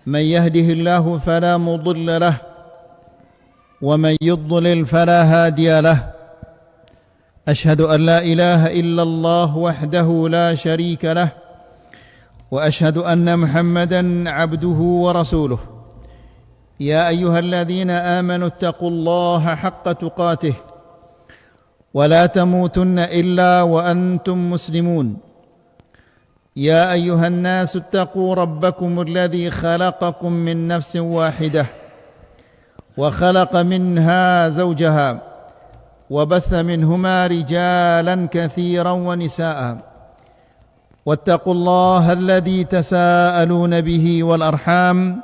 من يهده الله فلا مضل له ومن يضلل فلا هادي له أشهد أن لا إله إلا الله وحده لا شريك له وأشهد أن محمدا عبده ورسوله يا أيها الذين آمنوا اتقوا الله حق تقاته ولا تموتن إلا وأنتم مسلمون يا أيها الناس اتقوا ربكم الذي خلقكم من نفس واحدة وخلق منها زوجها وبث منهما رجالا كثيرا ونساء واتقوا الله الذي تساءلون به والأرحام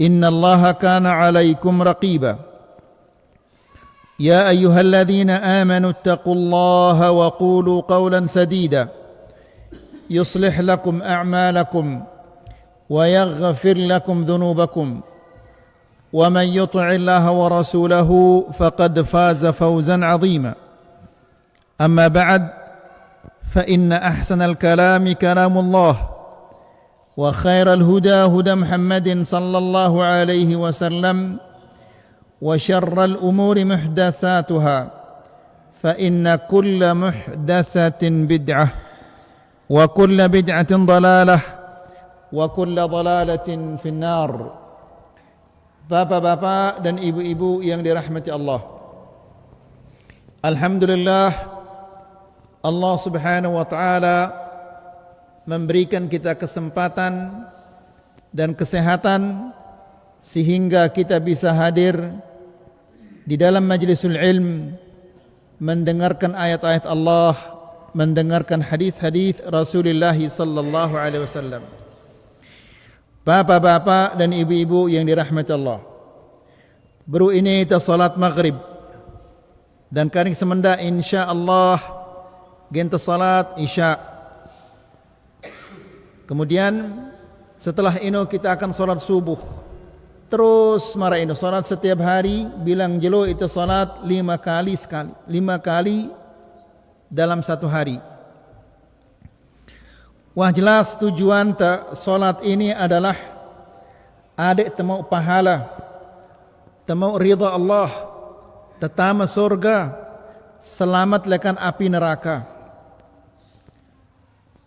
إن الله كان عليكم رقيبا يا أيها الذين آمنوا اتقوا الله وقولوا قولا سديدا يصلح لكم أعمالكم ويغفر لكم ذنوبكم ومن يطع الله ورسوله فقد فاز فوزا عظيما أما بعد فإن أحسن الكلام كلام الله وخير الهدى هدى محمد صلى الله عليه وسلم وشر الأمور محدثاتها فإن كل محدثة بدعة وكل بدعة ضلالة وكل ضلالة في النار. Bapak-bapak dan ibu-ibu yang dirahmati Allah, alhamdulillah Allah subhanahu wa ta'ala memberikan kita kesempatan dan kesehatan sehingga kita bisa hadir di dalam majlisul ilm, mendengarkan ayat-ayat Allah, mendengarkan hadis-hadis Rasulullah sallallahu alaihi wasallam. Bapak-bapak dan ibu-ibu yang dirahmati Allah, baru ini kita salat maghrib dan kali semenda insyaallah kita salat isya. Kemudian setelah ini kita akan salat subuh. Terus mara ini salat setiap hari, bilang jelo itu salat 5 kali sekali, 5 kali dalam satu hari. Wah, jelas tujuan solat ini adalah adik temau pahala, temau ridha Allah, tetama surga, selamat lekan api neraka.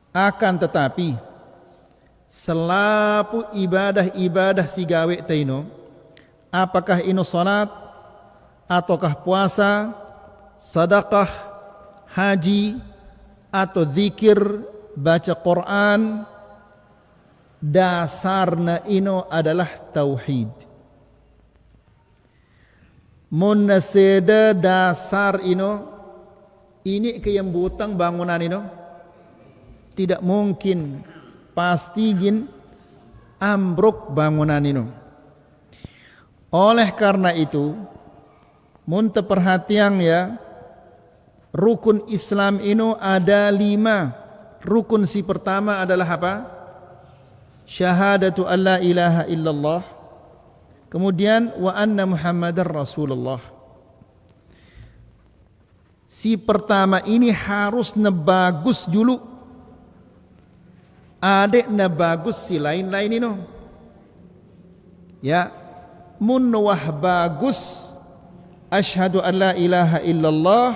Akan tetapi selapu ibadah-ibadah si gawe taino, apakah ino solat ataukah puasa, sedekah, haji atau zikir, baca Quran, dasarna ino adalah tauhid. Mun seda dasar ino ini ke yang butang bangunan ino tidak mungkin, pasti gin ambruk bangunan ino. Oleh karena itu mun perhatian ya, rukun Islam ino ada 5. Rukun si pertama adalah apa? Syahadatu an la ilaha illallah. Kemudian wa anna Muhammadar Rasulullah. Si pertama ini harus bagus dulu. Adek bagus si lain-lain ini. Ya, mun wah bagus asyhadu an la ilaha illallah,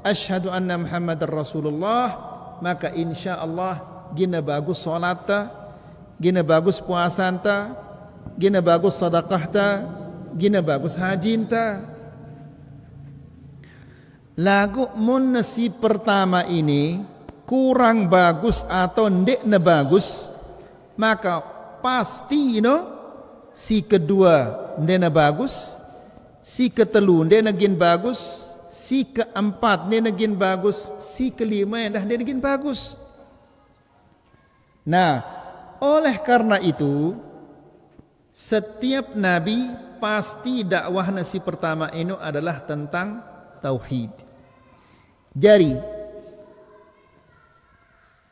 asyhadu anna Muhammadar Rasulullah, maka insya Allah gina bagus solat, gina bagus puasa, gina bagus sedekah, gina bagus haji. Lagu mun si pertama ini kurang bagus atau ndek bagus, maka pasti si kedua ndek bagus, si ketelu ndek gin bagus, si keempat dia negin bagus, si kelima yang dah dia negin bagus. Nah, oleh karena itu setiap nabi pasti dakwah nasi pertama ini adalah tentang tauhid. Jadi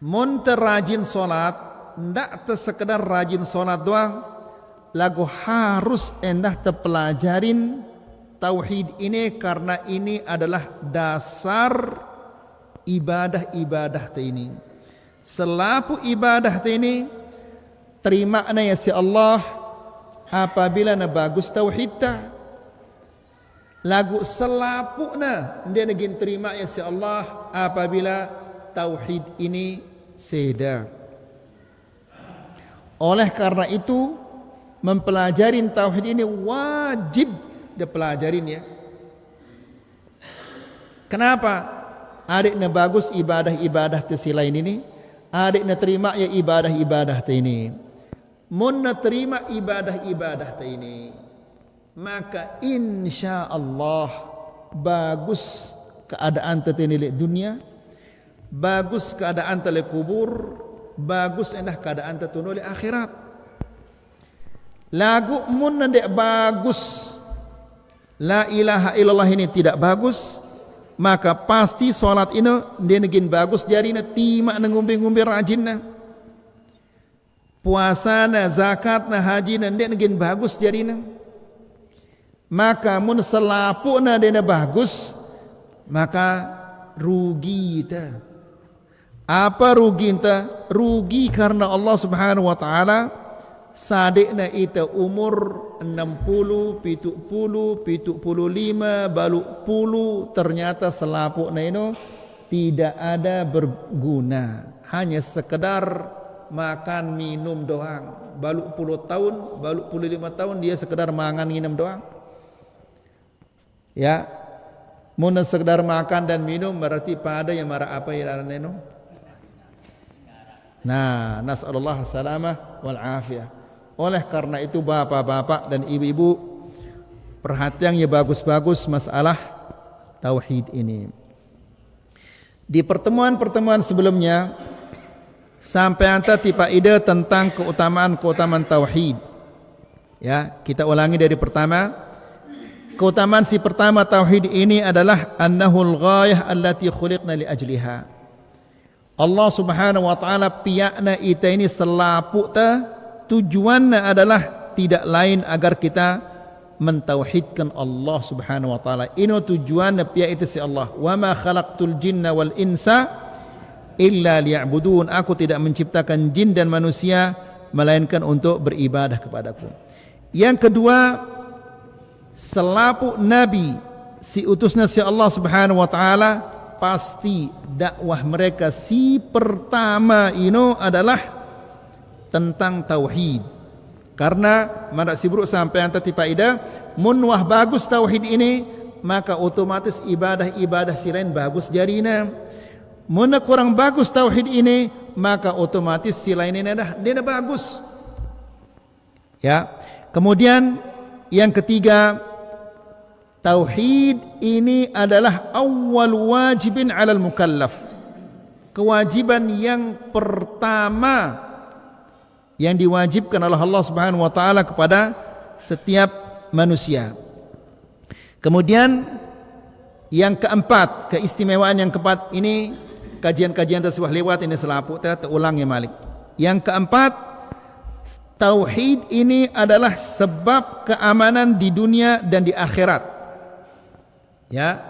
mun terrajin solat, ndak sekedar rajin solat doang, lagu harus endah terpelajarin tauhid ini, karena ini adalah dasar ibadah-ibadah ini. Selapu ibadah ini terima na ya si Allah apabila na bagus tauhid ta. Lagu selapu na dia negin terima ya si Allah apabila tauhid ini seda. Oleh karena itu mempelajarin tauhid ini wajib dipelajarin ya. Kenapa? Adik na bagus ibadah-ibadah tersilain ini, adik na terima ya ibadah-ibadah ini. Mun na terima ibadah-ibadah ini, maka insya Allah bagus keadaan tertinilik dunia, bagus keadaan tertinilik kubur, bagus endah keadaan tertunilik akhirat. Lagu mun na dek bagus, la ilaha illallah ini tidak bagus, maka pasti solat ini dia negin bagus jarina tima ngumbi-ngumbi rajinna. Puasa na zakat na haji na dia negin bagus jarina. Maka mun selapu na dia bagus, maka rugi ta. Apa rugi ta? Rugi karena Allah Subhanahu wa taala sadekna ita umur 60, 70, 75, balu puluh, ternyata selapuk na ino tidak ada berguna, hanya sekedar makan minum doang. Balu 10 tahun, balu 15 tahun dia sekedar makan minum doang. Ya, mun sekedar makan dan minum berarti pada yang marah apa ya neno. Nah, nasallallahu salamah wal afiyah. Oleh karena itu bapak-bapak dan ibu-ibu perhatian ya bagus-bagus masalah tauhid ini. Di pertemuan-pertemuan sebelumnya sampai anta tipa ide tentang keutamaan tauhid. Ya, kita ulangi dari pertama. Keutamaan si pertama tauhid ini adalah annahul ghayah allati khuliqna li ajliha. Allah Subhanahu wa taala piyakna ita ini selapu ta tujuannya adalah tidak lain agar kita mentauhidkan Allah Subhanahu wa taala. Ini tujuannya pihak itu si Allah. Wa ma khalaqtul jinna wal insa illa liya'budun. Aku tidak menciptakan jin dan manusia melainkan untuk beribadah kepadaku. Yang kedua, selapu nabi si utusnya si Allah Subhanahu wa taala pasti dakwah mereka si pertama ini adalah tentang tauhid. Karena mana sibruk sampai anta tipaida mun wah bagus tauhid ini, maka otomatis ibadah-ibadah si lain bagus jarina. Mun kurang bagus tauhid ini, maka otomatis si lain ini dah bagus. Ya. Kemudian yang ketiga, tauhid ini adalah awal wajibin 'alal mukallaf. Kewajiban yang pertama yang diwajibkan oleh Allah Subhanahu wa taala kepada setiap manusia. Kemudian yang keempat, keistimewaan yang keempat ini kajian-kajian tersebut lewat ini selapu terulang ya Malik. Yang keempat, tauhid ini adalah sebab keamanan di dunia dan di akhirat. Ya.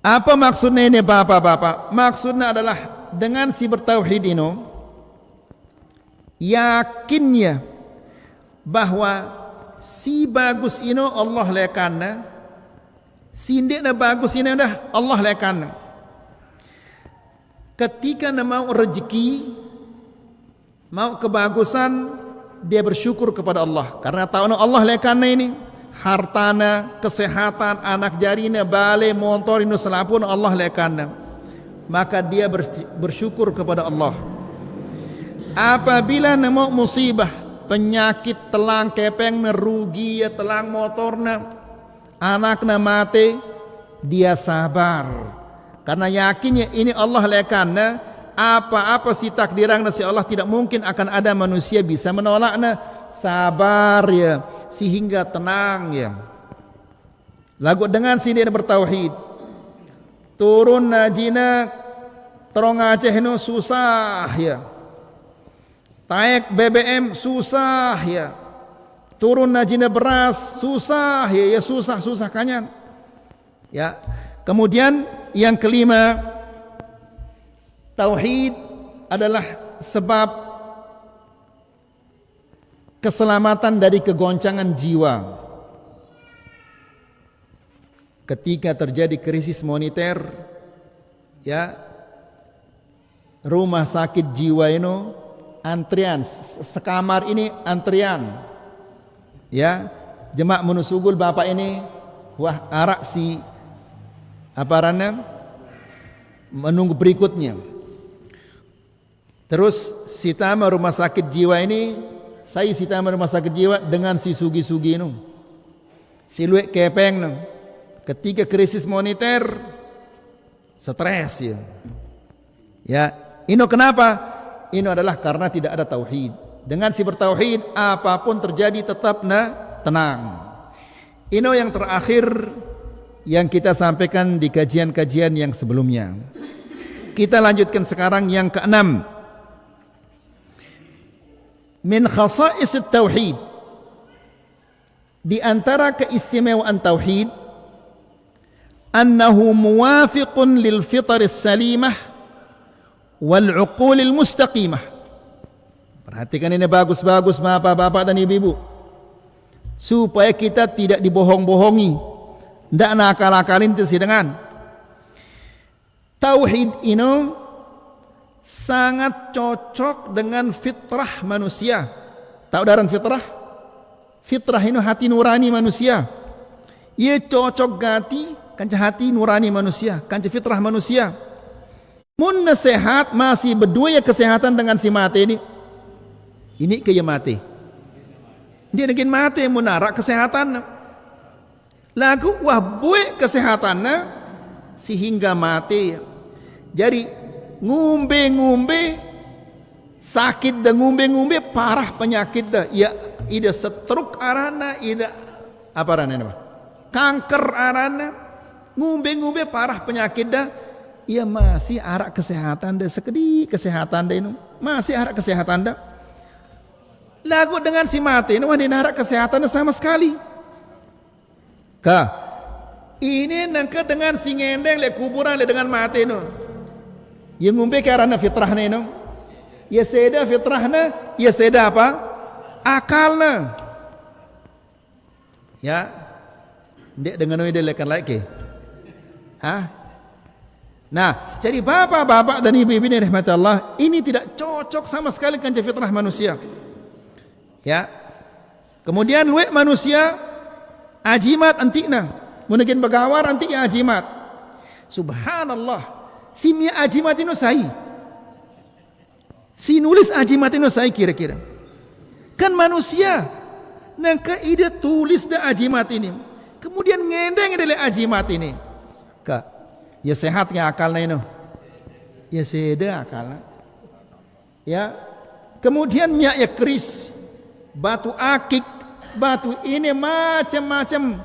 Apa maksudnya ini Bapak-bapak? Maksudnya adalah dengan si bertauhid ini yakinnya bahwa si bagus ini Allah lekana, si ndekna bagus ini dah Allah lekana. Ketika mau rezeki, mau kebagusan, dia bersyukur kepada Allah karena tahu Allah lekana ini hartana, kesehatan, anak jarina, bale, motor ini selapun Allah lekana. Maka dia bersyukur kepada Allah. Apabila nemu musibah, penyakit, telang kepeng, nerugi ya telang motorna, anakna mati, dia sabar karena yakinnya ini Allah lekana. Apa-apa si takdirang si Allah tidak mungkin akan ada manusia bisa menolaknya. Sabar ya sehingga tenang ya. Lagu dengan sini bertauhid, turun najina terong Aceh no susah ya. Taek BBM susah ya. Turun najina beras susah ya, ya susah kanyan. Ya. Kemudian yang kelima, tauhid adalah sebab keselamatan dari kegoncangan jiwa. Ketika terjadi krisis moneter, ya, rumah sakit jiwa ini antrian, sekamar ini antrian, ya, jemaah menusugul bapak ini, wah arak si apa rana menunggu berikutnya. Terus si tama rumah sakit jiwa ini, saya si tama rumah sakit jiwa dengan si sugi-sugi ini, si luek kepeng ini. Ketika krisis moneter, stres ya. Ya, ini kenapa? Ini adalah karena tidak ada tauhid. Dengan si bertauhid, apapun terjadi tetap tenang. Ini yang terakhir yang kita sampaikan di kajian-kajian yang sebelumnya. Kita lanjutkan sekarang yang keenam. Min khasa'is tauhid. Di antara keistimewaan tauhid, annahu muwafiqun lil fitr salimah wal uqulil mustaqimah. Perhatikan ini bagus-bagus bapak-bapak dan ibu-ibu, supaya kita tidak dibohong-bohongi, tidak nakal-nakalin dengan tauhid ini sangat cocok dengan fitrah manusia. Tahu daran fitrah? Fitrah ini hati nurani manusia. Ia cocok gati kanca hati nurani manusia, kanca fitrah manusia. Mun sehat masih berdua ya kesehatan dengan si mati ini. Ini kaya mati. Dia negin mati munarak kesehatan. Lagu wah buik kesehatannya sehingga mati. Jadi ngumbe-ngumbe sakit dan ngumbe-ngumbe parah penyakit dah. Ya ida stroke arana, ida apa arana apa? Kanker arana. Ngumbe-ngumbe parah penyakit dah. Ia masih arak kesehatan dah, sekedi kesehatan dah ini. Masih arak kesehatan dah. Lagu dengan si mati ini wah arak kesehatan dah sama sekali. Ini nangka dengan si ngendeng le kuburan le dengan mati ini. Yang ngumbe karena fitrahnya ini. Ya seda fitrahnya, ya seda apa? Akalnya. Ya. Ndek dengan ini lekan lagi. Nah, jadi bapak-bapak dan ibu-ibu ini rahmat Allah, ini tidak cocok sama sekali dengan fitrah manusia. Ya. Kemudian luek manusia ajimat antikna, mungkin bagawar antik ya ajimat. Subhanallah, si mia ajimat ini saya. Si nulis ajimat ini saya kira-kira. Kan manusia nangka ide tulis da ajimat ini. Kemudian ngendeng dari ajimat ini. Ya sehat ya akalnya ini. Ya seda akalnya. Ya. Kemudian minyak ya keris, batu akik, batu ini macam-macam.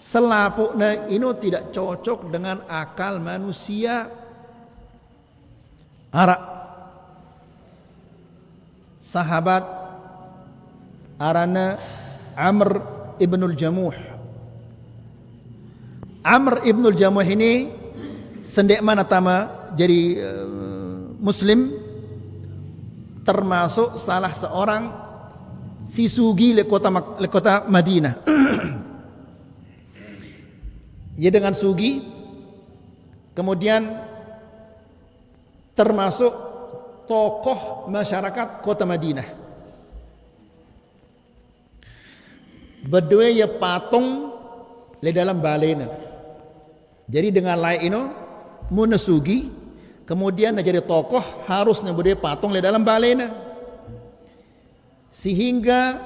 Selapuknya ini tidak cocok dengan akal manusia. Arak sahabat arana Amr ibnul Jamuh. Amr ibnul Jamuh ini sendek mana tama jadi muslim, termasuk salah seorang si sugi le kota Madinah. Ia dengan sugi, kemudian termasuk tokoh masyarakat kota Madinah. Berdua ya patung le dalam balena. Jadi dengan lain ini munesugi, kemudian jadi tokoh harus nebede patung le dalam balena. Sehingga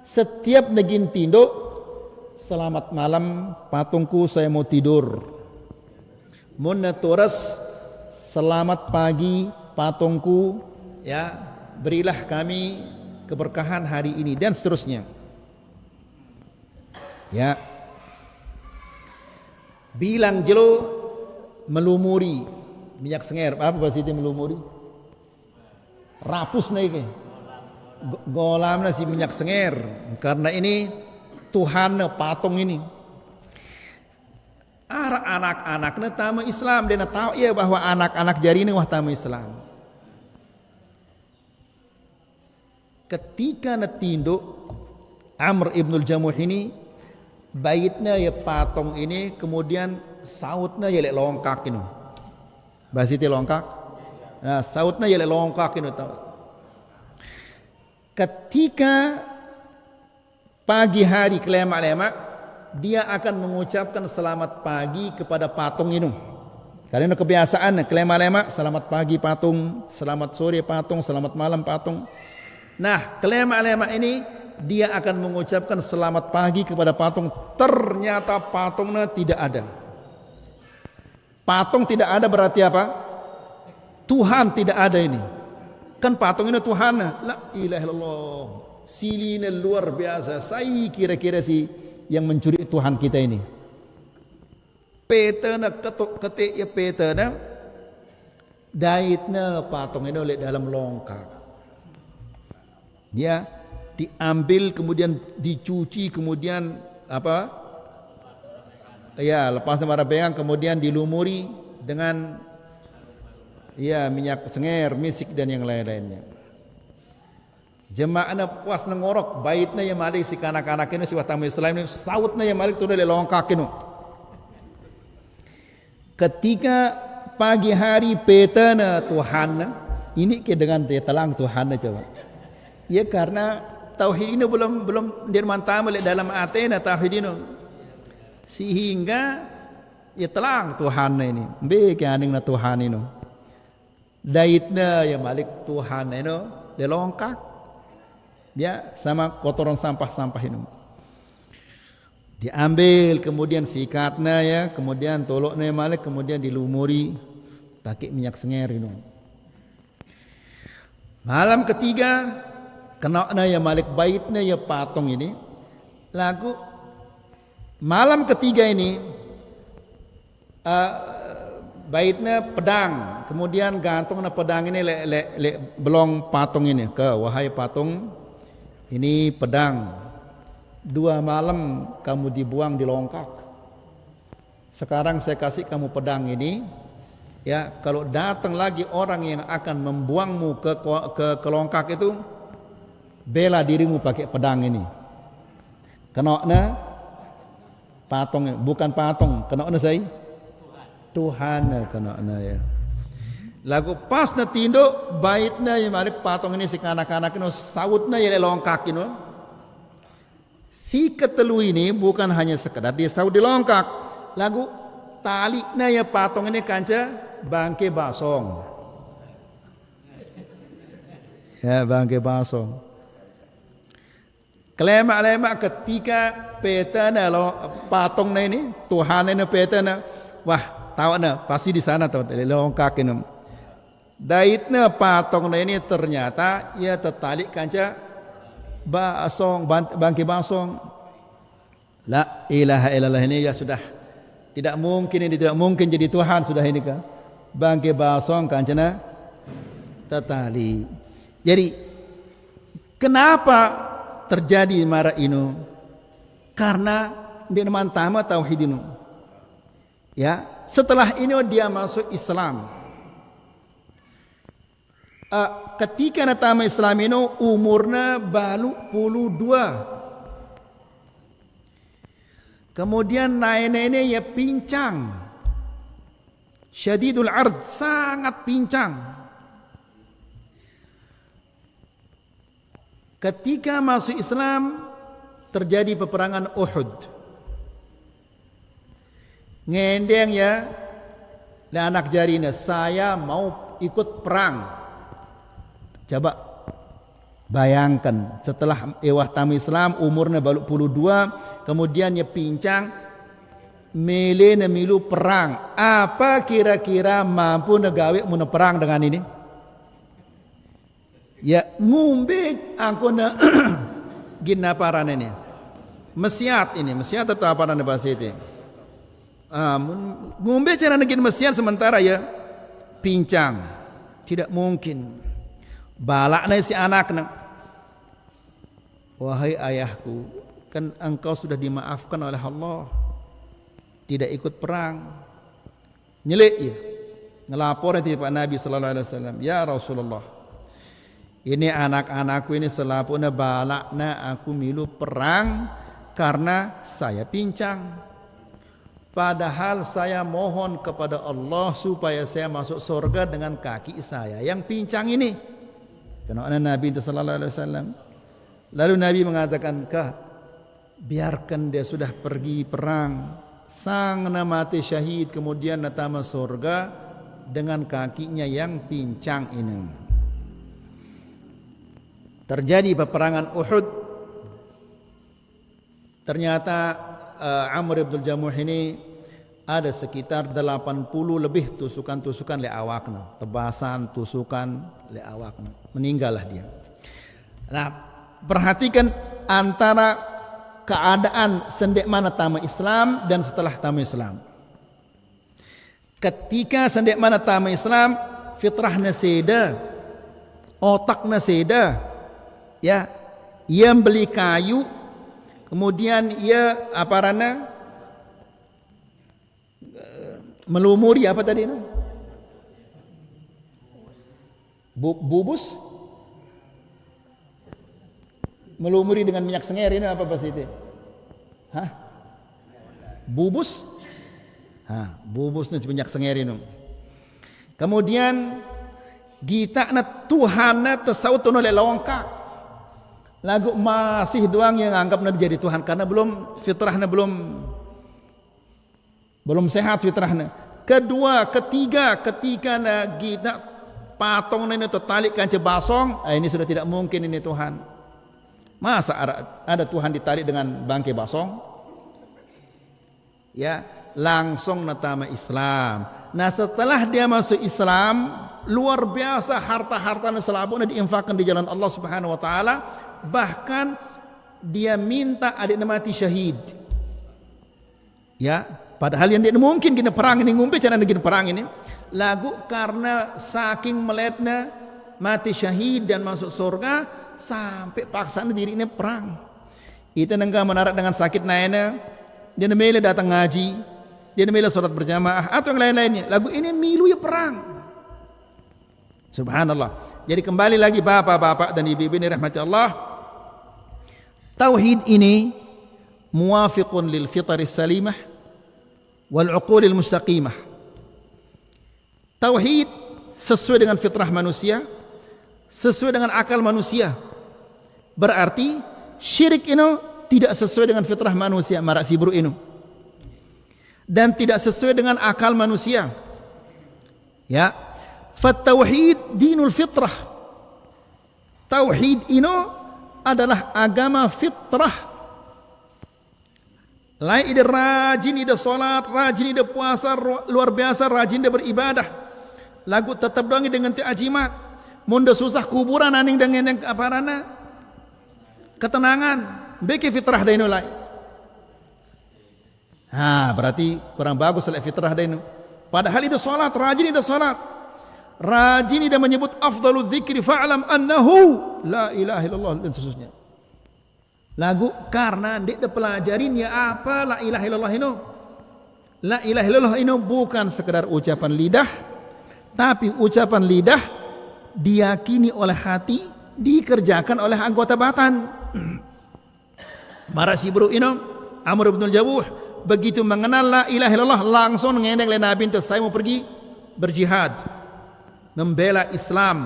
setiap negin tindo, selamat malam patungku saya mau tidur. Munaturas selamat pagi patungku, ya berilah kami keberkahan hari ini dan seterusnya. Ya. Bilang jelo melumuri minyak senger, apa bahasa itu melumuri? Rapus naik. Golam si minyak senger, karena ini Tuhan patung ini. Anak-anaknya tamu Islam, dia tahu ya bahwa anak-anak jari ini wah tamu Islam. ketika natinduk Amr ibnul Jamuh ini baitnya ya patung ini, kemudian sautnya ya lek longkak ini. Basiti longkak. Nah, sautnya ya lek longkak ini. Ketika pagi hari kelema-lema, dia akan mengucapkan selamat pagi kepada patung ini. Karena kebiasaan kelema-lema, selamat pagi patung, selamat sore patung, selamat malam patung. Nah, kelema-lema ini dia akan mengucapkan selamat pagi kepada patung. Ternyata patungnya tidak ada. Patung tidak ada berarti apa? Tuhan tidak ada ini. Kan patung ini Tuhan. La ilaha illallah. Silina luar biasa. Saya kira-kira si yang mencuri Tuhan kita ini. Petana ketuk ketik ya petana. Daitna patung ini oleh dalam longkak. Dia diambil kemudian dicuci kemudian apa? Ya, lepas marabeang kemudian dilumuri dengan ya minyak senger, misik dan yang lain-lainnya. Jemaahnya puas ngorok baitnya yang malik si kanak-kanak ini si watamu Islam ini sautnya yang malik tu dari longkak ini. Ketika pagi hari petana Tuhan ini ke dengan dia telang Tuhan coba. Ya karena tauhid ini belum dirmantama dalam Athena tauhid ini. Sehingga ya telang Tuhan ini. Be ke aning na Tuhan ini. Daitna ya malik Tuhan ini dia longkak. Dia sama kotoran sampah-sampah ini. Diambil kemudian sikatnya ya, kemudian toloknya malik, kemudian dilumuri pakai minyak senger ini. Malam ketiga kenakna ya malik baitnya ya patung ini. Lagu malam ketiga ini baitnya pedang, kemudian gantungnya pedang ini le belong patung ini ke wahai patung ini pedang. 2 malam kamu dibuang di longkak. Sekarang saya kasih kamu pedang ini. Ya, kalau datang lagi orang yang akan membuangmu ke longkak itu, bela dirimu pakai pedang ini. Kenokna patung, bukan patung, kenokna saya Tuhan kenokna ya. Lagu pas na tinduk baitna yang mari patung ini si kanak-kanak ini sautna ya longkak ini. Si ketelu ini bukan hanya sekedar dia saut di longkak. Lagu taliknya ya patung ini kanca bangke basong. Ya bangke basong. Kelema-lema ketika petana patungnya ini Tuhan ini petana, wah tahu na pasti di sana tahu longkak ini. Daitnya patungnya ini ternyata ia tertalik kanca basong bangke basong. La ilaha illallah ini ya sudah tidak mungkin ini tidak mungkin jadi Tuhan sudah ini kan bangke basong kancana tertali. Jadi kenapa terjadi marah ini? Karena dia mantama tauhid ini. Ya, setelah ini dia masuk Islam. Ketika natama Islam ini umurnya baru 22. Kemudian nenek-nenek ya pincang. Syadidul ard, sangat pincang. Ketika masuk Islam terjadi peperangan Uhud. Ngendeng ya dan anak jarina, saya mau ikut perang. Coba bayangkan setelah ewah tamu Islam umurnya baru 22, kemudian dia pincang mele nemilu perang. Apa kira-kira mampu negawe mun perang dengan ini? Ya ngumbe angkona gina paran ini. Mesiat ini, mesiat atau apa nanda bahasa itu? Ngumbe cara negin mesiat sementara ya pincang. Tidak mungkin. Balaknya si anaknya, wahai ayahku, kan engkau sudah dimaafkan oleh Allah, tidak ikut perang. Nyelik ya, ngelapor itu Pak Nabi sallallahu alaihi wasallam, ya Rasulullah, Ini anak-anakku ini selapuna balakna aku milu perang karena saya pincang. Padahal saya mohon kepada Allah supaya saya masuk surga dengan kaki saya yang pincang ini. Karena Nabi sallallahu alaihi wasallam. Lalu Nabi mengatakan, biarkan dia sudah pergi perang, sang mati syahid, kemudian natama surga dengan kakinya yang pincang ini. Terjadi peperangan Uhud. Ternyata Amr ibn Jamuh ini ada sekitar 80 lebih tusukan-tusukan le awakna, tebasan tusukan le awakna. Meninggallah dia. Nah, perhatikan antara keadaan sendek mana tama Islam dan setelah tama Islam. Ketika sendek mana tama Islam, fitrahna seda, otakna seda. Ya, ia beli kayu, kemudian ia melumuri apa tadi? Bubus? Melumuri dengan minyak senger ini apa bahasa itu? Hah? Bubus? Bubus itu minyak senger ini. Kemudian kita na Tuhan na tersautu oleh lawangka. Lagu masih doang yang anggap na jadi Tuhan karena belum fitrahnya belum sehat fitrahnya. Kedua, ketiga, ketika na kita patong na ini tertalik kanca basong, ini sudah tidak mungkin ini Tuhan. Masa ada Tuhan ditarik dengan bangkai basong? Ya, langsung natama Islam. Nah, setelah dia masuk Islam, luar biasa harta-hartanya selabuna diinfakkan di jalan Allah Subhanahu wa taala. Bahkan dia minta adiknya mati syahid. Ya, padahal yang dia mungkin gini perang ini ngumpi cara gini perang ini. Lagu karena saking meletnya mati syahid dan masuk surga sampai paksaan diri ini perang. Itu nengka menarak dengan sakit naena, dia nemele datang ngaji, dia nemele salat berjamaah atau yang lain-lainnya. Lagu ini milu ya perang. Subhanallah. Jadi kembali lagi bapak-bapak dan ibu-ibu ini rahmati Allah. Tauhid ini muwafiqun lil fitris salimah wal uqulil mustaqimah. Tauhid sesuai dengan fitrah manusia, sesuai dengan akal manusia. Berarti syirik ini tidak sesuai dengan fitrah manusia, marak sibru ini. Dan tidak sesuai dengan akal manusia. Ya. Fatauhid dinul fitrah. Tauhid ini adalah agama fitrah. Lain ide rajin ide salat, rajin ide puasa, luar biasa rajin ide beribadah. Lagu tetap doang dengan ajimat. Munda susah kuburan aning dengan yang aparana ketenangan. Beki fitrah dainu lai. Berarti kurang bagus lah fitrah dainu. Padahal ide salat, rajin ide salat. Rajin dia menyebut afdalu dzikri fa'lam annahu la ilaha illallah dan seterusnya. Lagu karena dia pelajarin ya apa la ilaha illallah ini. La ilaha illallah ini bukan sekedar ucapan lidah, tapi ucapan lidah diyakini oleh hati, dikerjakan oleh anggota badan. Mara si bro ini Amr ibn Jamuh begitu mengenal la ilaha illallah langsung ngendeng le Nabi saya mau pergi berjihad. Membela Islam,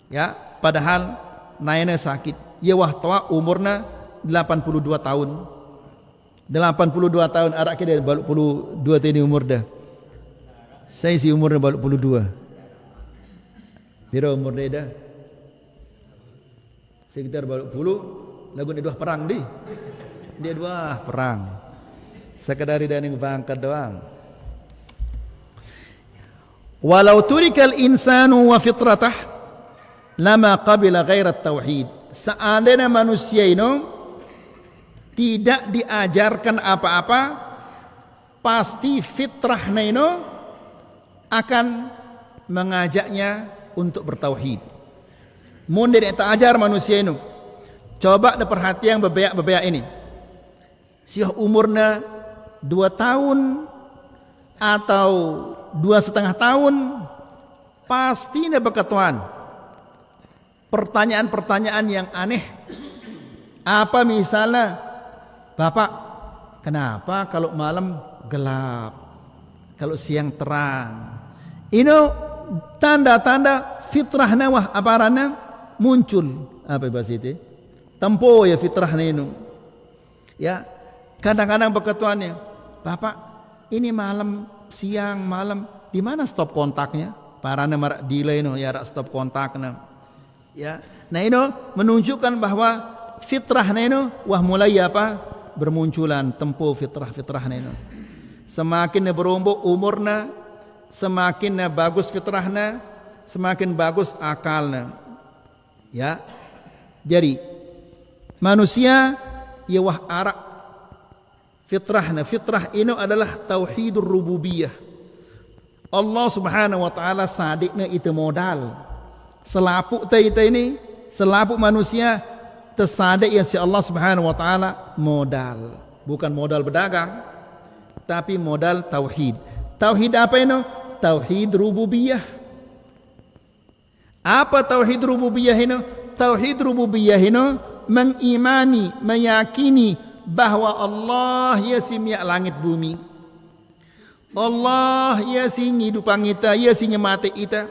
ya, padahal naina sakit. Ia wahtawa umurna 82 tahun. 82 tahun arak kita baluk puluh 2 tahun umur dah. Saya si umurnya baluk puluh 2. Biro umur dah. Sekitar baluk puluh. Lagu ni dua perang di. Dia dua perang. Sekadari dan yang bangkat doang. Walau turikal insanu wa fitratah lama qabila ghairat tauhid. Seandainya manusia ini tidak diajarkan apa-apa, pasti fitrahnya ini akan mengajaknya untuk bertauhid. Mun dia tak ajar manusia ini. Coba ada perhatian bebeak-bebeak ini. Siah umurnya 2 tahun atau 2,5 tahun pasti dia berkatuan. pertanyaan-pertanyaan yang aneh. Apa misalnya, Bapak, kenapa kalau malam gelap, kalau siang terang? Ini tanda-tanda fitrah nawah aparana muncul. Apa bahasa itu? Tempo ya fitrah ini. Ya, kadang-kadang berketuannya, Bapak, ini malam, siang, malam, di mana stop kontaknya? Parana marak delay no, ya rak stop kontaknya. Ya, nah ini menunjukkan bahwa fitrahnya ini wah mulai apa? Bermunculan tempo fitrah-fitrahnya ini. Semakin berumur umurnya, semakin bagus fitrahnya, semakin bagus akalnya. Ya, jadi manusia ya wah arak fitrahnya. Fitrah ini adalah tauhidur rububiyah. Allah Subhanahu wa taala sadiknya itu modal. Selapuk kita ini, selapuk manusia tersadik ya si Allah Subhanahu wa taala modal. Bukan modal berdagang, tapi modal tauhid. Tauhid apa ini? Tauhid rububiyah. Apa tauhid rububiyah ini? Tauhid rububiyah ini mengimani, meyakini bahwa Allah ya si miak langit bumi. Allah ya si ngidupang kita, ya si nyemate kita.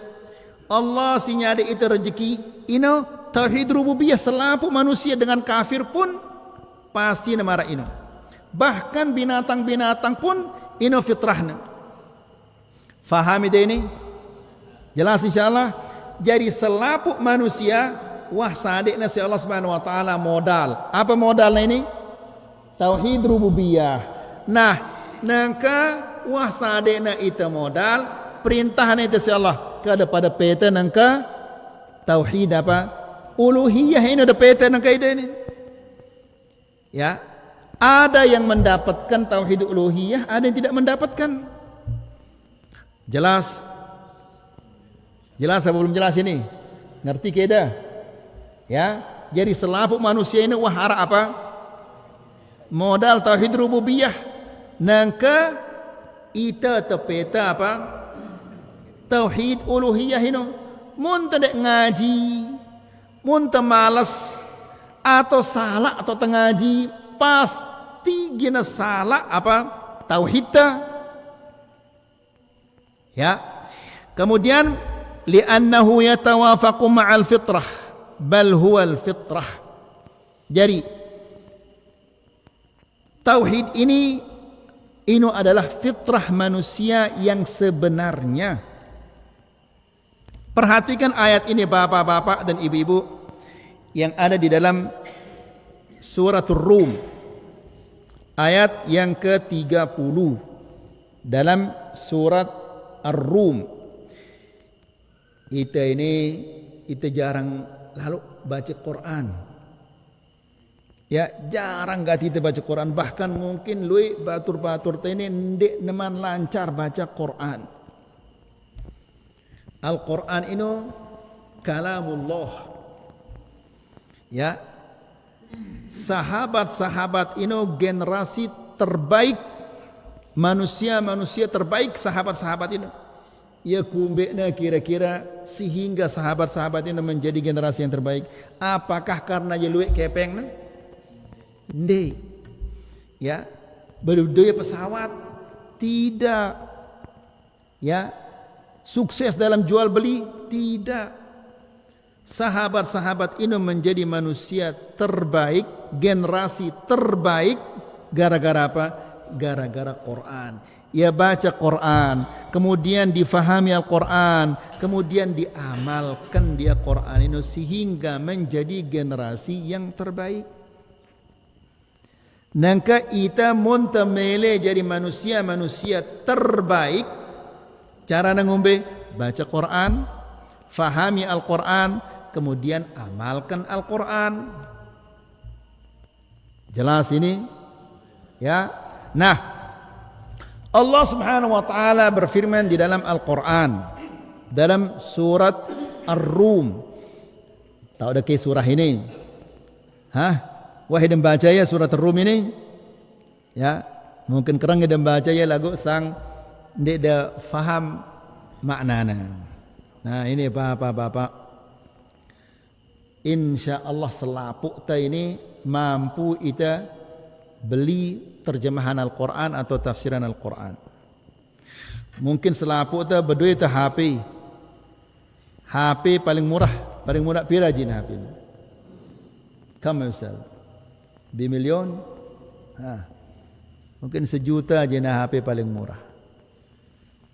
Allah si nyade kita rezeki. Ino tauhid rububiyah. Selapuk manusia dengan kafir pun pasti namara ino. Bahkan binatang-binatang pun ino fitrahna. Faham ide ini? Jelas insyaallah. Jadi selapuk manusia wah sadikna si Allah Subhanahu wa taala modal. Apa modalnya ini? Tauhid rububiyah. Nah, nangka wah sadekna itu modal perintahnya itu si Allah kepada peta nangka tauhid apa uluhiyah ini ada peta nangka ini. Ya, ada yang mendapatkan tauhid uluhiyah, ada yang tidak mendapatkan. Jelas? Jelas apa belum jelas ini? Ngerti keda? Ya, jadi selapuk manusia ini wah arah apa? Modal tauhid rububiyah. Nangka ita tepeta apa? Tauhid uluhiyah ini. Mun tak ngaji, mun tak malas atau salah atau tengaji, pasti gina salah apa? Tauhid ta. Ya. Kemudian li'annahu yatawafaqu ma'al fitrah bal huwa al fitrah. Jadi tauhid ini adalah fitrah manusia yang sebenarnya. Perhatikan ayat ini bapak-bapak dan ibu-ibu yang ada di dalam surat Ar-Rum ayat yang ke-30 dalam surat Ar-Rum. Kita jarang lalu baca Quran. Ya, jarang gak kita baca Quran. Bahkan mungkin lui batur-batur ini ndek neman lancar baca Quran. Al-Quran ini kalamullah. Ya, sahabat-sahabat ini generasi terbaik, manusia-manusia terbaik sahabat-sahabat ini. Ya kumbekna kira-kira sehingga sahabat-sahabat ini menjadi generasi yang terbaik. Apakah karena dia luwek kepeng? Ndek. Ya, berdaya pesawat tidak. Ya, sukses dalam jual beli tidak. Sahabat-sahabat ini menjadi manusia terbaik, generasi terbaik gara-gara apa? Gara-gara Quran. Ya baca Quran, kemudian difahami Al-Quran, kemudian diamalkan dia Quran ini sehingga menjadi generasi yang terbaik. Nangka ita munta mele jadi manusia-manusia terbaik. Cara nangumbe baca Quran, fahami Al-Quran, kemudian amalkan Al-Quran. Jelas ini? Ya. Nah, Allah Subhanahu wa taala berfirman di dalam Al-Quran dalam surat Ar-Rum. Tahu dah ke surah ini? Hah? Wahai membaca ya surat Ar-Rum ini? Ya, mungkin kerang dia membaca ya lagu sang dia dah faham maknanya. Nah, ini Bapak-bapak. insya Allah selapuk ta ini mampu kita beli terjemahan Al-Quran atau tafsiran Al-Quran. Mungkin selapuk ta berduit ta HP. HP paling murah pira jin HP ini? Kamu Ustaz? Bimilyon? Mungkin 1 juta jin HP paling murah.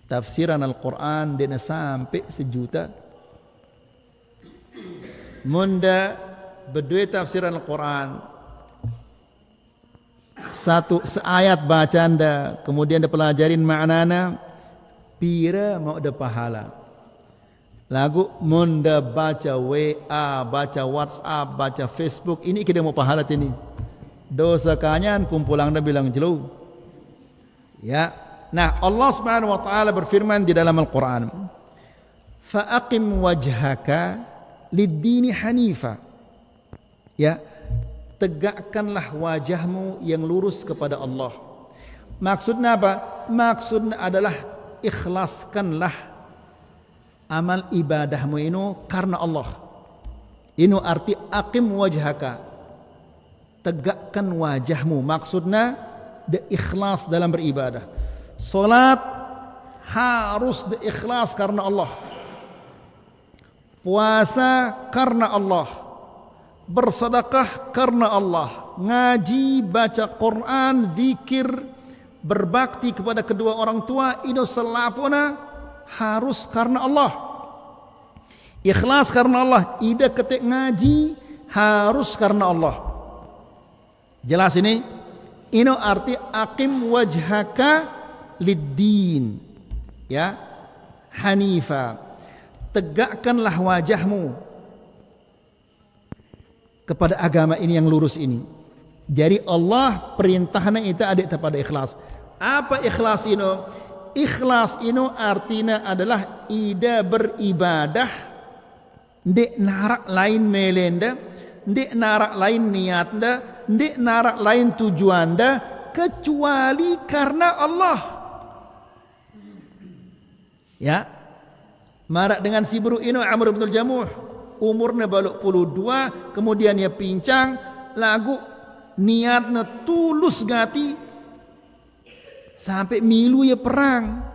Tafsiran Al-Quran dia sampai 1 juta. Munda berduit tafsiran Al-Quran, satu seayat baca anda, kemudian dia pelajarin maknana, pira mau ada pahala. Lagu munda baca WA, baca WhatsApp, baca Facebook, ini kita mau pahala ini. Dosa kanyan kumpulang dah bilang jelu. Ya. Nah, Allah Subhanahu wa taala berfirman di dalam Al-Qur'an, "Fa'aqim wajhaka lid-dini hanifa." Ya, tegakkanlah wajahmu yang lurus kepada Allah. Maksudnya apa? Maksudnya adalah ikhlaskanlah amal ibadahmu ini karena Allah. Ini arti aqim wajhaka. Tegakkan wajahmu. Maksudnya ikhlas dalam beribadah. Salat harus ikhlas karena Allah. Puasa karena Allah. Bersedekah karena Allah, ngaji, baca Quran, zikir, berbakti kepada kedua orang tua, ini selapuna harus karena Allah. Ikhlas karena Allah, ida ketik ngaji harus karena Allah. Jelas ini? Ini arti aqim wajhaka lid-din. Ya, hanifa. Tegakkanlah wajahmu kepada agama ini yang lurus ini. Jadi Allah perintahnya itu ada kepada ikhlas. Apa ikhlas ini? Ikhlas ini artinya adalah ida beribadah ndek narak lain melenda, ndek narak lain niatnya, ndek narak lain tujuannya kecuali karena Allah. Ya. Marak dengan si buruk ini Amr bin Jamuh, umurnya baluk 12, kemudian dia pincang, lagu niatnya tulus gati sampai milu ya perang.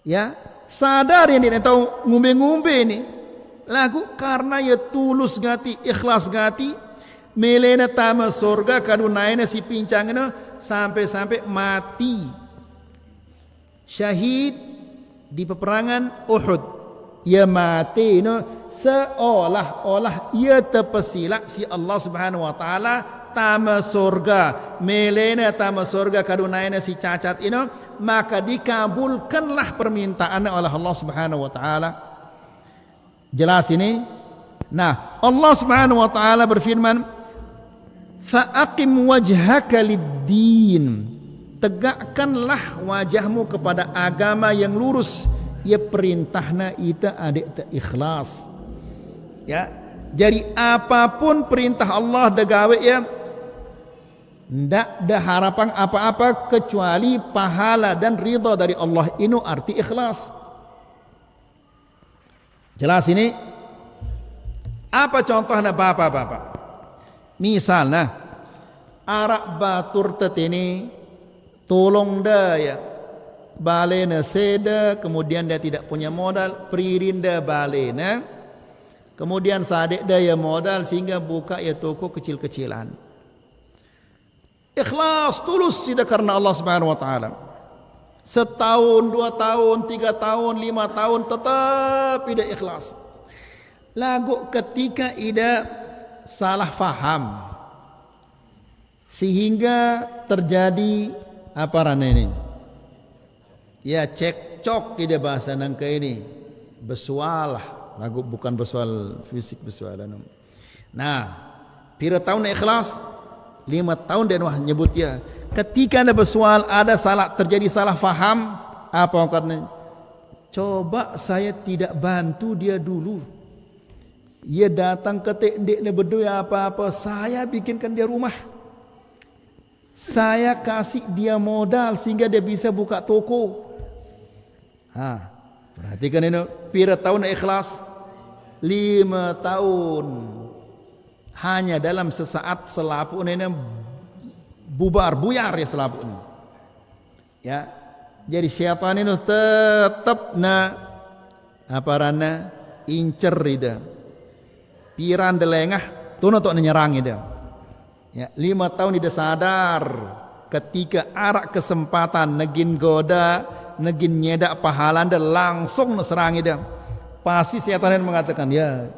Ya, sadar yang dia tahu ngumbe-ngumbe ini. Lagu karena ya tulus gati, ikhlas gati, melena tama surga kadu naina si pincang ini sampai mati. Syahid di peperangan Uhud. Ia mati seolah-olah ia terpesila si Allah Subhanahu wa taala tama surga, melena tama surga kadunaina si cacat ini, maka dikabulkanlah permintaannya oleh Allah Subhanahu wa taala. Jelas ini? Nah, Allah Subhanahu wa taala berfirman, "Fa'aqim wajhaka lid-din." Tegakkanlah wajahmu kepada agama yang lurus. Ya perintahna ita adik ikhlas. Ya, jadi apapun perintah Allah degawe ya, ndak ada harapan apa-apa kecuali pahala dan ridha dari Allah. Ini arti ikhlas. Jelas ini? Apa contohnya bapak-bapak? Misalnya arak batur tetini tolong dah ya, balena seda, kemudian dia tidak punya modal, peririnda balena, kemudian sadek dia modal sehingga buka ya toko kecil-kecilan. Ikhlas tulus tidak karena Allah Subhanahu wa taala. Setahun, 2 tahun, 3 tahun, 5 tahun tetap tidak ikhlas. Lagu ketika ida salah faham sehingga terjadi apa rana ini? Ya cekcok ide bahasa nangka ini, bersual lagu bukan bersual fisik bersual. Nah, pira tahun ikhlas, 5 tahun dan wah nyebut ya. Ketika ada bersual ada salah terjadi salah faham, apa katanya? Coba saya tidak bantu dia dulu. Ia datang ke teknik berdua apa-apa, saya bikinkan dia rumah. Saya kasih dia modal sehingga dia bisa buka toko. Perhatikan ini, pira tahun ikhlas 5 tahun. Hanya dalam sesaat selapu ini bubar, buyar ya selapu ini. Ya. Jadi syaitan ini tetap na apa rana incer ida. Piran delengah tuh untuk menyerang ida. Ya, 5 tahun ida sadar ketika arak kesempatan negin goda, negin nyedak pahalan dah langsung serang ida. Pasti syaitan ini mengatakan, ya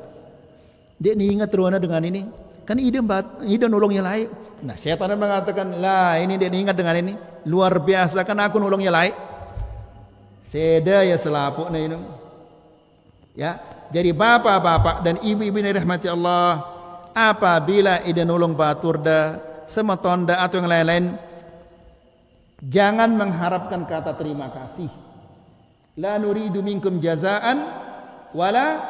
dia ni ingat ruana dengan ini, kan ide nolongnya lain. Nah, syaitan mengatakan, lah ini dia ingat dengan ini, luar biasa kan aku nolongnya lain. Seda ya selapuk na ini. Ya, jadi bapak-bapak dan ibu-ibu yang dirahmati Allah, apabila ide nolong batur da, semetonda atau yang lain-lain, jangan mengharapkan kata terima kasih. La nuridu minkum jazaan wala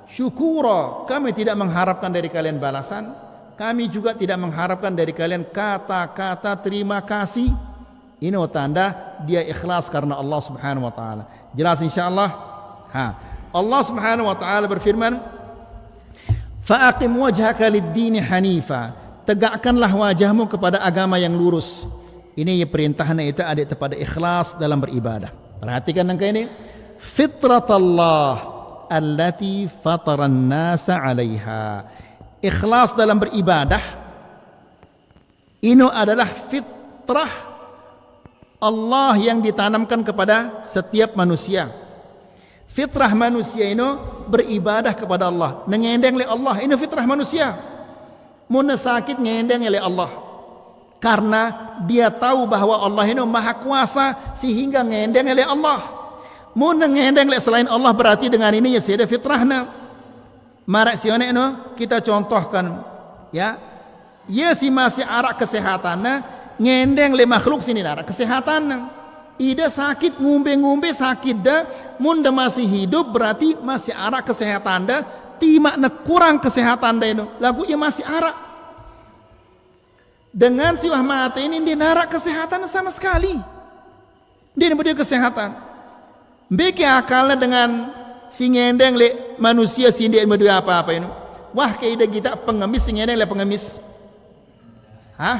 syukura. Kami tidak mengharapkan dari kalian balasan. Kami juga tidak mengharapkan dari kalian kata-kata terima kasih. Ini tanda dia ikhlas karena Allah Subhanahu wa taala. Jelas insyaallah? Allah Subhanahu wa taala berfirman, "Fa'aqim wajhaka lid-din hanifa." Tegakkanlah wajahmu kepada agama yang lurus. Ini perintahnya itu ada kepada ikhlas dalam beribadah. Perhatikan angka ini. Fitratallah allati fataran nasa 'alaiha. Ikhlas dalam beribadah ini adalah fitrah Allah yang ditanamkan kepada setiap manusia. Fitrah manusia ini beribadah kepada Allah, ngendeng oleh Allah. Ini fitrah manusia. Mun sakit ngendeng oleh Allah. Karena dia tahu bahwa Allah ini maha kuasa sehingga ngendeng oleh Allah. Mun ngendeng oleh selain Allah berarti dengan ini ya sudah fitrahna. Marak sione no kita contohkan ya. Ya si masih arak kesehatannya ngendeng le makhluk sini arak kesehatannya. Ida sakit ngumbe-ngumbe sakit dah. Mun masih hidup berarti masih arak kesehatan dah. Timak kurang kesehatan dah itu. Lagu ya masih arak. Dengan si wah mati ini dia narak kesehatan sama sekali. Dia punya kesehatan. Beki akalnya dengan si ngendeng le manusia si dia berdua apa-apa ini. Wah kayak kita pengemis si ngendeng le pengemis. Hah?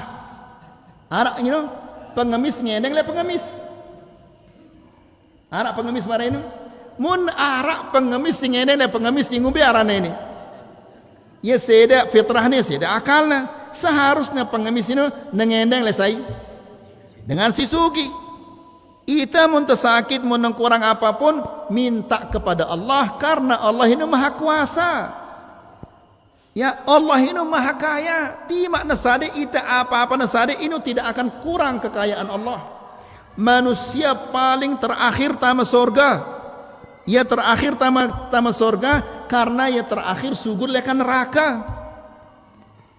Arak you know, pengemis ngendeng le pengemis. Arak pengemis mana ini? Mun arak pengemis si ngendeng le pengemis si ngumbi arane ini. Ya seda fitrahnya seda akalnya. Seharusnya pengemis ini ngendeng le sai dengan si sugi. Ita mun tersakit mun kurang apapun minta kepada Allah karena Allah ini maha kuasa. Ya Allah ini maha kaya. Timak nasade ita apa-apa nasade ini tidak akan kurang kekayaan Allah. Manusia paling terakhir tama surga. Ya terakhir tama surga karena ya terakhir sugur lekan neraka.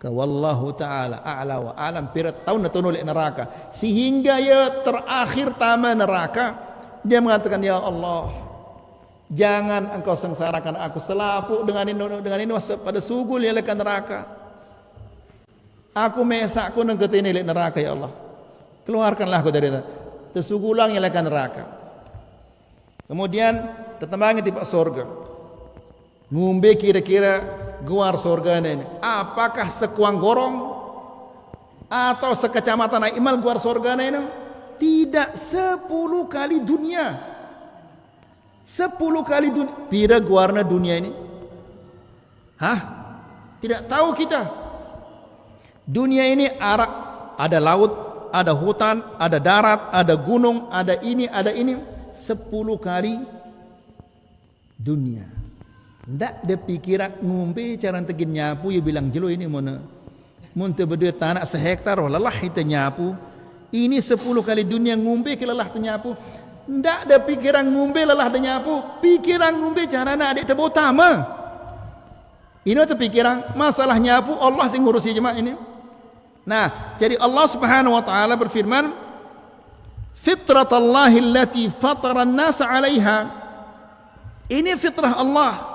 Wallahu ta'ala a'la wa alam pirat tahun natunul neraka sehingga ya terakhir tama neraka dia mengatakan ya Allah jangan engkau sengsarakan aku selapu dengan ini pada sugul ya lekan neraka aku mesakku nang ketini lek neraka ya Allah keluarkanlah aku dari tersugulang ya lekan neraka kemudian tetembangi tiba surga ngumbe kira-kira guar surga ini apakah sekuang gorong atau sekecamatan Imal guar surga ini tidak 10 kali dunia 10 kali dunia pira guarna dunia ini tidak tahu kita dunia ini arak ada laut ada hutan ada darat ada gunung ada ini 10 kali dunia. Ndak ada pikiran ngumpe cara tegin nyapu ya bilang jelo ini mana mun berdua tanah sehektar lelah itu nyapu ini 10 kali dunia ngumpe ke lelah nyapu ndak ada pikiran ngumpe lelah nyapu pikiran ngumpe carana adik tebo utama ini tu pikiran masalah nyapu Allah sing ngurusi jemaah ini. Nah jadi Allah Subhanahu wa taala berfirman fitratallahi allati fatara an-nasa 'alaiha ini fitrah Allah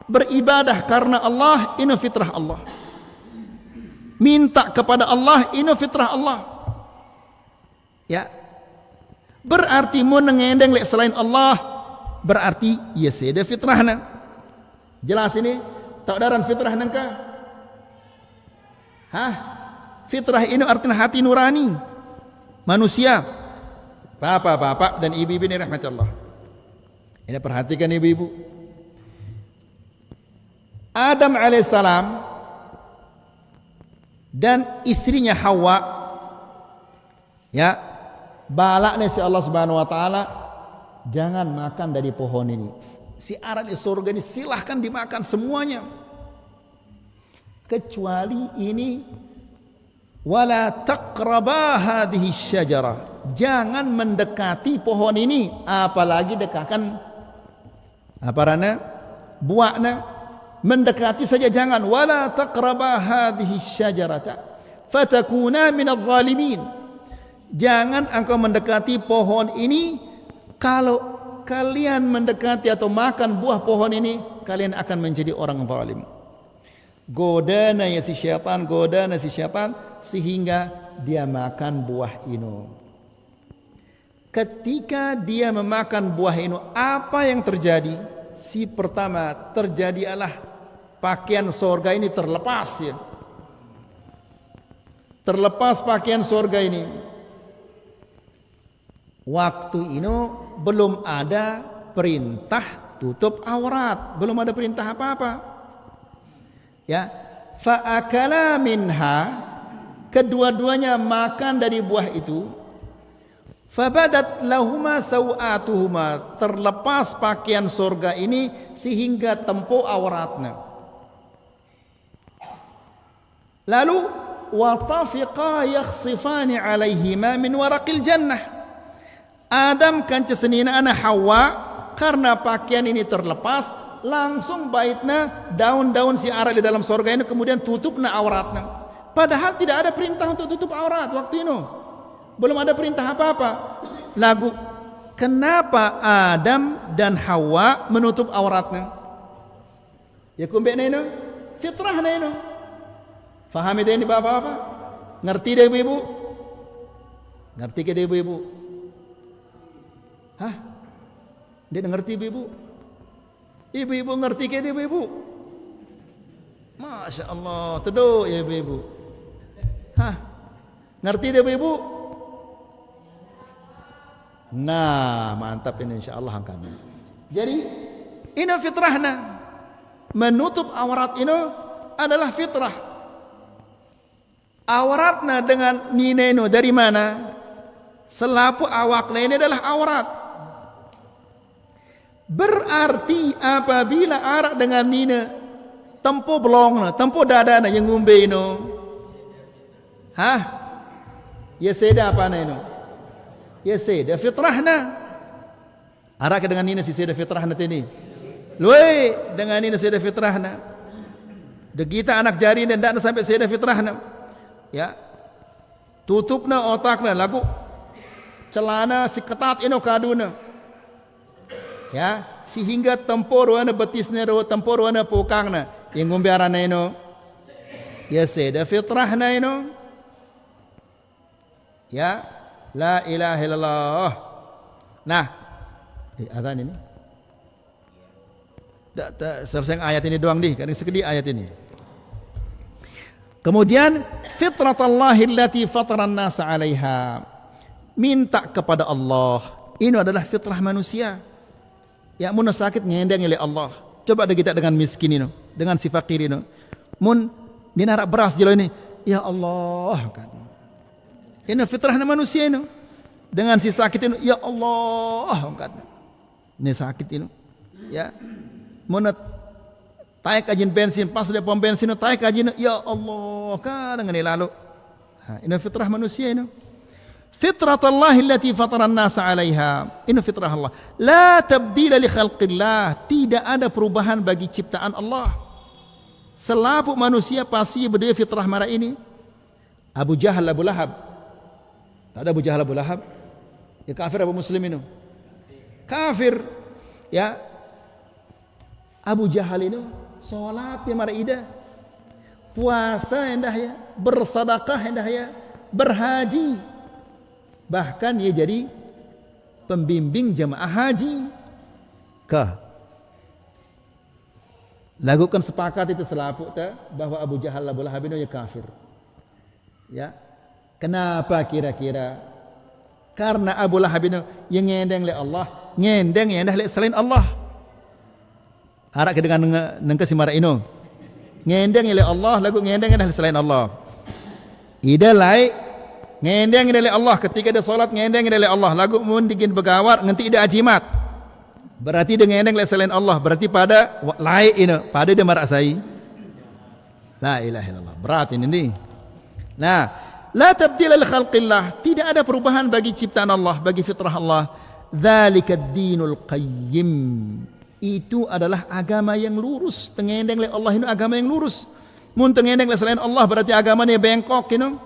beribadah karena Allah ini fitrah Allah minta kepada Allah ini fitrah Allah ya berarti mau ngendeng lek selain Allah berarti ya seda fitrahna Jelas ini? Tak daran fitrah nangka? Hah? Fitrah ini artinya hati nurani manusia. Bapak-bapak dan ibu-ibu ini rahmatullah. Ini perhatikan ibu-ibu. Adam alaihissalam dan istrinya Hawa, ya, balaknya si Allah Subhanahu wa taala, jangan makan dari pohon ini. Siaran di surga ini silahkan dimakan semuanya, kecuali ini, wala taqraba hadhihi syajarah, jangan mendekati pohon ini, apalagi dekatkan apa rana buahnya, mendekati saja jangan. Wala taqraba hadhihi syajarata fatakuna minadh dhalimin, jangan engkau mendekati pohon ini. Kalau kalian mendekati atau makan buah pohon ini, kalian akan menjadi orang zalim. Godana ya si syaitan, godana si syaitan sehingga dia makan buah ini. Ketika dia memakan buah ini, apa yang terjadi? Si pertama terjadi adalah pakaian surga ini terlepas, ya. Terlepas pakaian surga ini. Waktu ini belum ada perintah tutup aurat, belum ada perintah apa-apa. Ya, fa'akala minha, kedua-duanya makan dari buah itu. Fabadat lahuma sawatuhuma, terlepas pakaian surga ini sehingga tempo auratnya. Lalu watafiqa yakhsifani alaihima min waraqil jannah. Adam kan cesenina ana Hawa, karena pakaian ini terlepas, langsung baitna daun-daun si ara di dalam surga ini kemudian tutupna auratnya. Padahal tidak ada perintah untuk tutup aurat waktu itu. Belum ada perintah apa-apa. Lagu kenapa Adam dan Hawa menutup auratnya? Ya kumbekna ini, fitrahna ini. Fahami deh ini bapak-bapak? Ngerti deh ibu-ibu? Ngerti ke deh ibu-ibu? Hah? Dia ngerti ibu-ibu? Ibu-ibu ngerti ke dia ibu-ibu? Masya Allah, teduh ya ibu-ibu. Hah? Ngerti dia ibu-ibu? Nah, mantap ini insyaallah angkanya. Jadi, ini fitrahna. Menutup aurat ini adalah fitrah. Auratna dengan nineno dari mana? Selapu awakna ini adalah aurat. Berarti apabila arak dengan nina tempo belongna, tempo dadana yang ngumbe ino. Hah? Ya seda apa ino? Ya seda fitrahna. Arak dengan nina si seda fitrahna tini. Luai dengan nina seda fitrahna. Degita anak jari dan dak sampai seda fitrahna. Ya. Tutupna otakna lagu celana si ketat ino kaduna. Ya, sehingga tempur wana betisna ro, tempur wana pokangna yang ngombe arana ino. Ya seda fitrahna ino. Ya, la ilaha illallah. Nah, azan ini. Tak selesai ayat ini doang nih, kadang sekedi ayat ini. Kemudian fitratallahi allati fataran nasa 'alaiha. Minta kepada Allah. Ini adalah fitrah manusia. Ya mun sakit ngendeng oleh Allah. Coba ada kita dengan miskin ini, dengan si fakir ini. Mun dinarak beras jelo ini, ya Allah kan. Ini fitrahnya manusia ini. Dengan si sakit ini, ya Allah kan. Ini sakit ini. Ya. Mun taik ajin bensin pas di pom bensin taik ajin, ya Allah kan dengan lalu. Ini fitrah manusia ini. Fitratallahi allati fataran nasa 'alaiha. Ini fitrah Allah. La tabdila li khalqillah. Tidak ada perubahan bagi ciptaan Allah. Selapu manusia pasti berdua fitrah marah ini. Abu Jahal, Abu Lahab. Tak ada Abu Jahal, Abu Lahab. Ya kafir Abu Muslim ini. Kafir. Ya. Abu Jahal ini salat ya marah ida. Puasa endah ya, bersedekah endah ya, berhaji. Bahkan ia jadi pembimbing jemaah haji. Lagu kan sepakat itu selaput ta bahwa Abu Jahal Abu Lahab itu ya kafir. Ya. Kenapa kira-kira? Karena Abu Lahab itu yang ngendeng le Allah, ngendeng yang dah le selain Allah. Arak dengan nengke si mara ino. Ngendeng le Allah, lagu ngendeng dah selain Allah. Ida lai ngendeng le Allah ketika dia solat ngendeng le Allah, lagu mun digin begawar nganti ida ajimat. Berarti dia ngendeng le selain Allah, berarti pada lai ini, pada dia merasai. La ilaha illallah. Berat ini. Nah, la tabdila li khalqillah, tidak ada perubahan bagi ciptaan Allah, bagi fitrah Allah. Dzalika ad-dinul qayyim. Itu adalah agama yang lurus. Tengendeng le Allah itu agama yang lurus. Mun tengendeng le selain Allah berarti agamanya bengkok gitu.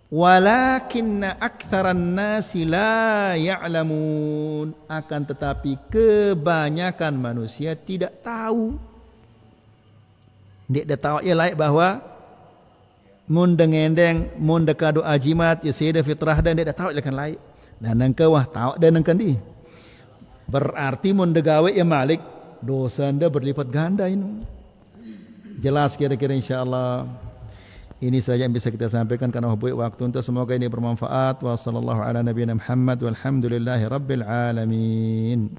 Walakinna aktsaran nasi la ya'lamun, akan tetapi kebanyakan manusia tidak tahu. Dia tahu ya laik bahwa mun dengendeng mun dekado ajimat ya seda fitrah dan dia tahu kan laik. Dan nangka wah tahu dan nangka di. Berarti mun degawe ya malik dosa anda berlipat ganda ini. Jelas kira-kira insyaallah. Ini saja yang bisa kita sampaikan karena waktu untuk semoga ini bermanfaat. Wassallallahu ala nabiyina Muhammad walhamdulillahi rabbil alamin.